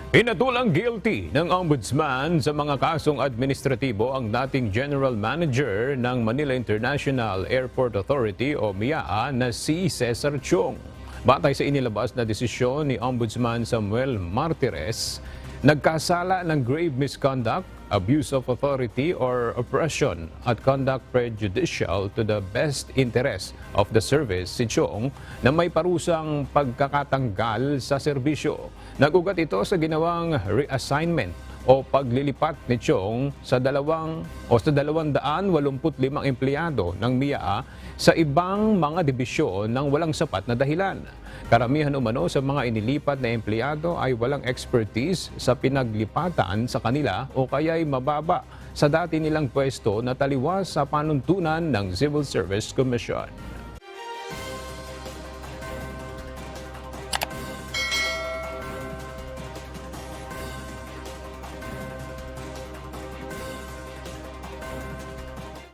Pinatulang guilty ng ombudsman sa mga kasong administratibo ang dating General Manager ng Manila International Airport Authority o MIAA na si Cesar Chong. Batay sa inilabas na desisyon ni Ombudsman Samuel Martires, nagkasala ng grave misconduct, abuse of authority or oppression at conduct prejudicial to the best interest of the service si Chong na may parusang pagkakatanggal sa serbisyo. Nagugat ito sa ginawang reassignment o paglilipat ni Chong sa 285 empleyado ng MIAA sa ibang mga dibisyon ng walang sapat na dahilan. Karamihan umano sa mga inilipat na empleyado ay walang expertise sa pinaglipatan sa kanila o kaya'y mababa sa dati nilang pwesto na taliwas sa panuntunan ng Civil Service Commission.